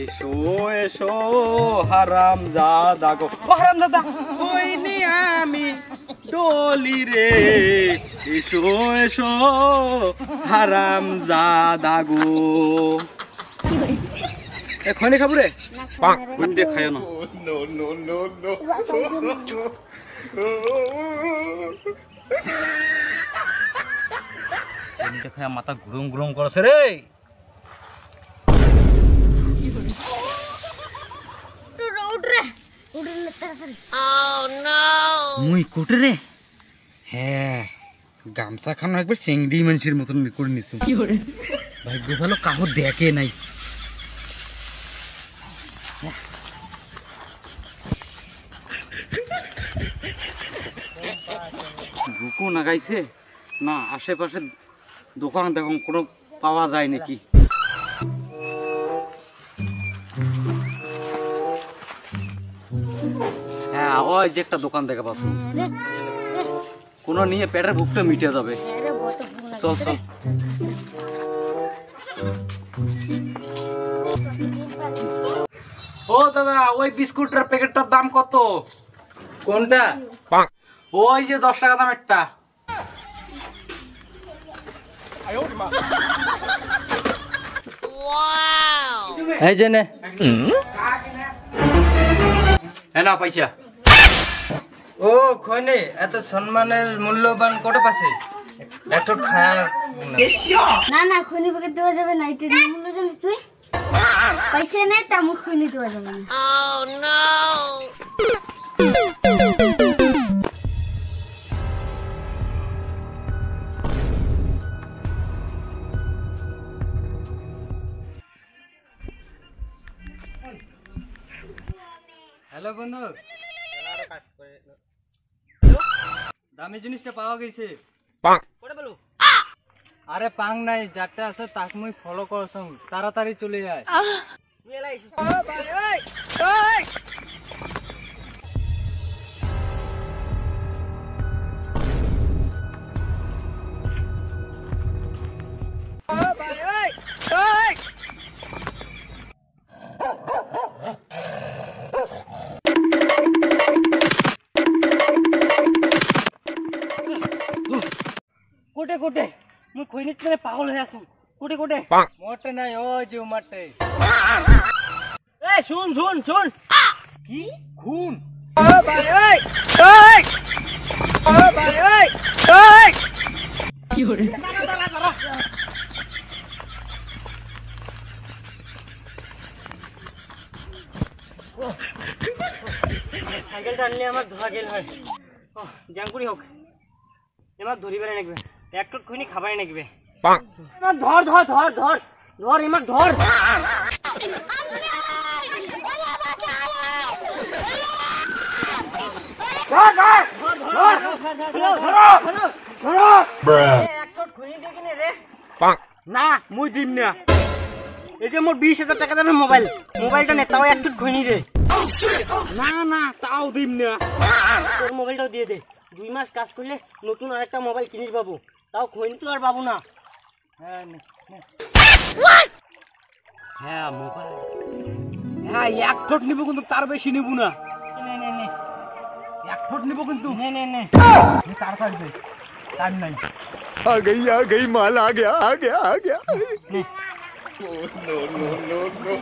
এসো এসো হারাম জাদা গো, ও হারাম জাদা কইনি আমি ডলি রে, এসো এসো হারাম জাদা গো। খনি খাবো রে, খনি খায় না। খনিটা খায় মাথা গুরুম গুরুম করছে রে। মুই কোটে রে, হ্যাঁ গামছা খানো একবার চেংড়ি মানুষের মতন করে নিছো। ভাগ্য ভালো কাহো দেখে নাই। ঢুকু নাগাইছে না, আশেপাশে দোকান দেখুন কোনো পাওয়া যায় নাকি। হ্যাঁ ওই যে একটা দোকান দেখা পাচ্ছ, কোনো নিয়ে পেটের ভুকটা মিটে যাবে। চল চল। ও দাদা ওই বিস্কুটের প্যাকেটটার দাম কত? কোনটা? ওই যে 10 টাকা দামেরটা। এই যে নে, না পয়সা। ও খনি এত সম্মানের মূল্যবান কোটে পাছিস? একটু খায় না না খনি প্যাকেট দেওয়া যাবে না, এটা মূল্য জানিস তুই? পয়সা নেই তা মুখ খনি দেওয়া যাবে না। হ্যালো বন্ধু, দামি জিনিসটা পাওয়া গেছে। আরে পাং নাই, যারটা আছে তাক মুই ফলো করছং, তাড়াতাড়ি চলে যায়। কোটে কোটে মুই খৈনিত মানে পাগল হয়ে আছো। কোটে কোটে মোটে নাই, ও যে উমারটে। এই শুন শুন শুন, কি খুন? সাইকেলটা আনলে আমার ধরা গেল হয়। জ্যাঙ্কুরি হোক, এমাক ধরিবারে নাকবে, একটু খুনি খাবারে নাকবে। ধর ধর ধর ধর ধর, এমাক ধর। না মুই দিম না, এই যে মোর 20,000 টাকা দামের মোবাইল, মোবাইলটা নে, তাও একটু খৈনি রে। না না তাও দিম না, তোর মোবাইলটাও দিয়ে দে। 2 মাস কাজ করলে নতুন আরেকটা মোবাইল কিনিস পাবো, তাও খৈনি তো আর পাবো না। হ্যাঁ হ্যাঁ মোবাইল, হ্যাঁ 1 ফুট নিবো কিন্তু তার বেশি নিবো না। নে নে নে 1 ফুট নিবো কিন্তু। নে নে নে তাড়াতাড়ি দে, টাইম নাই। आ गई माल आ गया नो नो नो नो